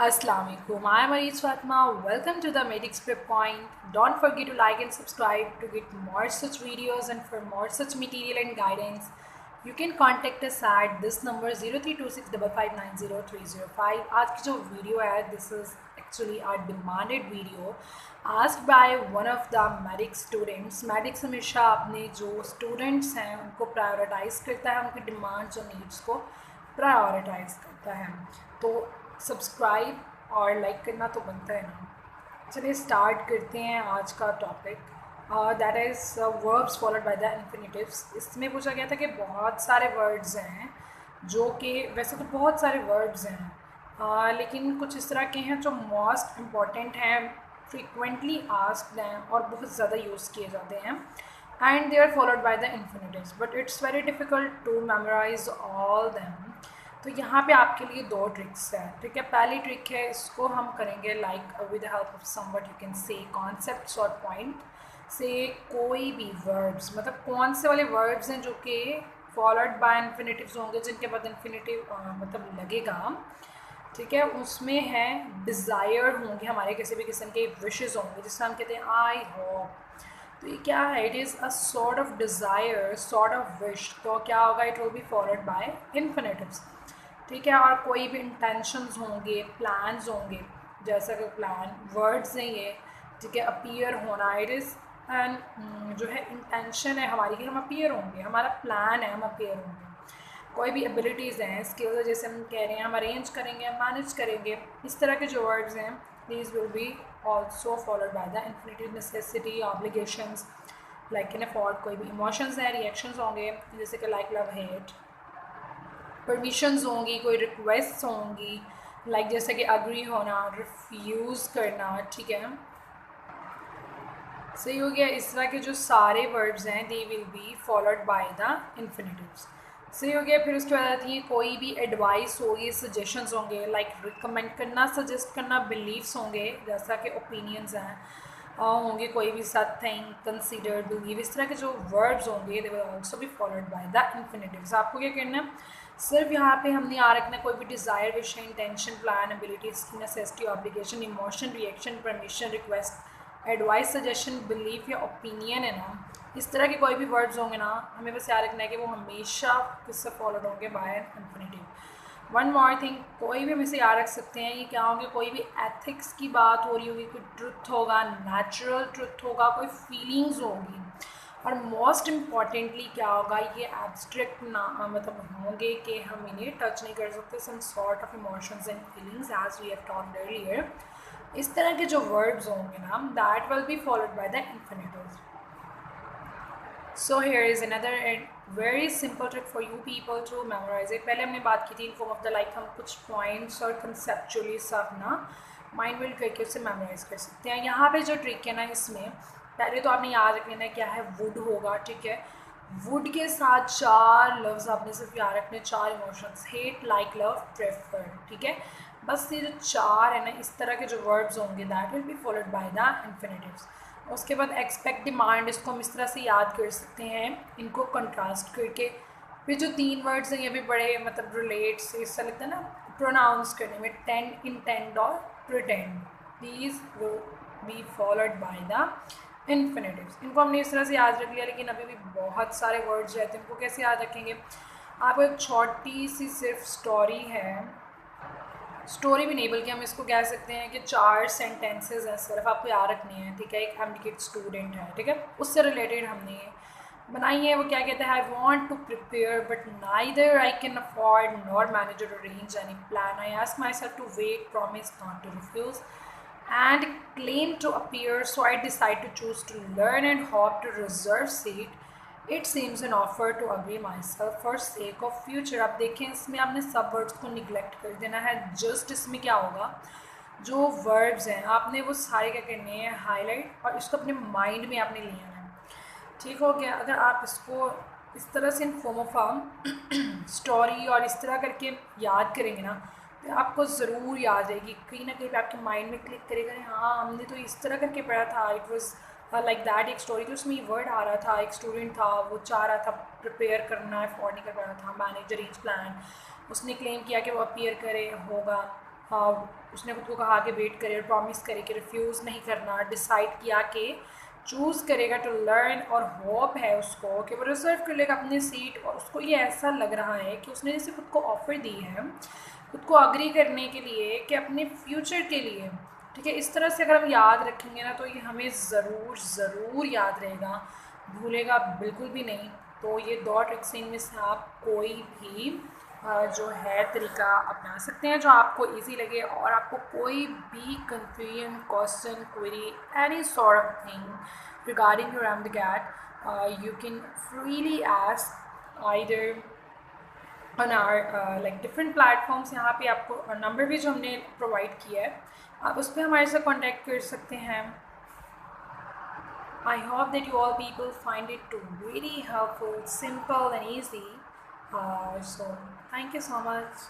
Assalamu alaikum. I am Areez Fatma. Welcome to the Medics Prep Point. Don't forget to like and subscribe to get more such videos and for more such material and guidance. You can contact us at this number 03265590 305. आज की जो video है this is actually a demanded video asked by one of the medics students. medics हमेशा अपने जो students हैं उनको prioritize करता है, उनकी demands और needs को prioritize करता है. तो सब्सक्राइब और लाइक करना तो बनता है ना. चलिए स्टार्ट करते हैं आज का topic. That is verbs followed by the infinitives. इसमें पूछा गया था कि बहुत सारे वर्ड्स हैं जो कि वैसे तो बहुत सारे वर्ड्स हैं लेकिन कुछ इस तरह के हैं जो मोस्ट इम्पॉर्टेंट हैं, फ्रीक्वेंटली आस्क्ड हैं और बहुत ज़्यादा यूज़ किए जाते हैं and they are followed by the infinitives but it's very difficult to memorize all them. तो यहाँ पे आपके लिए दो ट्रिक्स हैं. ठीक है, पहली ट्रिक है, इसको हम करेंगे like with the help of somewhat you can say concepts और पॉइंट से कोई भी वर्ड्स, मतलब कौन से वाले वर्ड्स हैं जो कि फॉलोड बाय इन्फिनिटिव्स होंगे, जिनके बाद इन्फिनिटिव मतलब लगेगा. ठीक है, उसमें है डिज़ायर होंगे हमारे, किसी भी किस्म के विशेज़ होंगे जिससे हम कहते हैं आई होप. तो ये क्या है? It is a sort of desire, sort of wish. तो क्या होगा? It will be followed by infinitives. ठीक है, और कोई भी इंटेंशंस होंगे, प्लान्स होंगे, जैसा कि प्लान वर्ड्स हैं ये. ठीक है, अपीयर होना, इट इज़ एंड जो है इंटेंशन है हमारी कि हम अपीयर होंगे, हमारा प्लान है हम अपीयर होंगे. कोई भी एबिलिटीज़ हैं, स्किल्स है, जैसे हम कह रहे हैं हम अरेंज करेंगे, मैनेज करेंगे, इस तरह के जो वर्ड्स हैं these will B also followed by the infinitive. Necessity, obligations, like can afford. कोई भी इमोशंस हैं, रिएक्शंस होंगे जैसे कि लाइक लव, हेट. परमिशंस होंगी, कोई रिक्वेस्ट होंगी लाइक जैसे कि अग्री होना, रिफ्यूज़ करना. ठीक है, सही हो गया. इस तरह के जो सारे वर्ब्स हैं they will be followed by the infinitives. सही हो गया. फिर उसके बाद आती है कोई भी एडवाइस होगी, सजेशंस होंगे लाइक रिकमेंड करना, सजेस्ट करना, बिलीव्स होंगे जैसा कि ओपिनियंस हैं होंगे, कोई भी साथ थिंक, कंसीडर, बिलीव, इस तरह के जो वर्ब्स होंगे they will also be followed by the infinitives. आपको क्या करना है? सिर्फ यहाँ पे हमने आ रखना कोई भी desire, wish, intention, plan, ability, necessity, obligation, emotion, reaction, permission, request, advice, suggestion, belief या ओपिनियन है ना. इस तरह के कोई भी वर्ड्स होंगे ना, हमें बस याद रखना है कि वो हमेशा किससे फॉलोड होंगे? By infinitive. One more thing, कोई भी हम इसे याद रख सकते हैं, ये क्या होंगे? कोई भी एथिक्स की बात हो रही होगी, कोई ट्रुथ होगा, नेचुरल ट्रुथ होगा, कोई फीलिंग्स होगी, और मोस्ट इम्पॉर्टेंटली क्या होगा? ये एब्स्ट्रैक्ट ना मतलब होंगे कि हम इन्हें टच नहीं कर सकते. Some sort of emotions and feelings as we have talked earlier. इस तरह के जो वर्ड्स होंगे ना that will be followed by the infinitives. So here is another very simple trick for you people to memorize it. पहले हमने बात की थी in form of the like हम कुछ पॉइंट्स और कंसेप्चुअली सब ना माइंड बिल्ड करके उससे मेमोराइज कर सकते हैं. यहाँ पे जो ट्रिक है ना, इसमें पहले तो आपने याद रख लेना क्या है. वुड होगा. ठीक है, वुड के साथ चार लफ्ज़ आपने सिर्फ याद रखने, चार emotions, hate, like, love, prefer. ठीक है, बस ये जो चार है ना, इस तरह के जो वर्ब्स होंगे that will be followed by the infinitives. उसके बाद एक्सपेक्ट, डिमांड, इसको हम इस तरह से याद कर सकते हैं इनको कंट्रास्ट करके. फिर जो तीन वर्ड्स हैं ये भी बड़े मतलब रिलेट से इससे लगता है ना प्रोनाउंस करने में, टेंड, इंटेंड और pretend. These will be followed by the infinitives. इनको हमने इस तरह से याद रख लिया, लेकिन अभी भी बहुत सारे वर्ड्स रहते हैं, इनको कैसे याद रखेंगे? आपको एक छोटी सी सिर्फ स्टोरी है, स्टोरी भी नहीं बल्कि हम इसको कह सकते हैं कि चार सेंटेंसेस हैं सिर्फ आपको याद रखने हैं. ठीक है, एक एमडीकेट स्टूडेंट है, ठीक है, उससे रिलेटेड हमने बनाई है. वो क्या कहता है? I want to prepare but neither I can afford nor manage और arrange any plan. I ask myself to wait, promise not to refuse and claim to appear, so I decide to choose to learn and hope to reserve seat. It seems an offer to agree myself for sake of future. अब देखें इसमें आपने सब words को neglect कर देना है. Just इसमें क्या होगा? जो वर्ड्स हैं आपने वो सारे क्या करने हैं? हाईलाइट, और इसको अपने माइंड में आपने ले आना है. ठीक हो गया. अगर आप इसको इस तरह से इन फॉर्म ऑफ स्टोरी और इस तरह करके याद करेंगे ना तो आपको ज़रूर याद रहेगी, कहीं ना कहीं पे आपके माइंड में क्लिक करेगा. हाँ, हमने तो इस तरह करके पढ़ा था. It was like that. एक स्टोरी थी, उसमें ये वर्ड आ रहा था. एक स्टूडेंट था, वो चाह रहा था प्रिपेयर करना, अफोर्ड नहीं कर पा रहा था, मैनेज, अरेंज, प्लान. उसने क्लेम किया कि वो अपीयर करे होगा उसने खुद को कहा कि वेट करे और प्रॉमिस करे कि रिफ्यूज़ नहीं करना, डिसाइड किया कि चूज़ करेगा टू लर्न, और होप है उसको कि वो रिजर्व कर लेगा अपनी सीट। और उसको ये ऐसा लग रहा है कि उसने जैसे खुद को ऑफ़र दी है खुद को अग्री करने के लिए कि अपने फ्यूचर के लिए, ठीक है। इस तरह से अगर हम याद रखेंगे ना तो ये हमें ज़रूर ज़रूर याद रहेगा, भूलेगा बिल्कुल भी नहीं। तो ये 2 ट्रिक्स से इनमें से आप कोई भी जो है तरीका अपना सकते हैं जो आपको इजी लगे, और आपको कोई भी confusion, question, query, any sort of thing regarding your MCAT, you can freely ask either on our like different platforms। यहाँ पे आपको नंबर भी जो हमने प्रोवाइड किया है आप उस पर हमारे साथ कांटेक्ट कर सकते हैं। I hope that you all people find it really helpful, simple and easy. So thank you so much.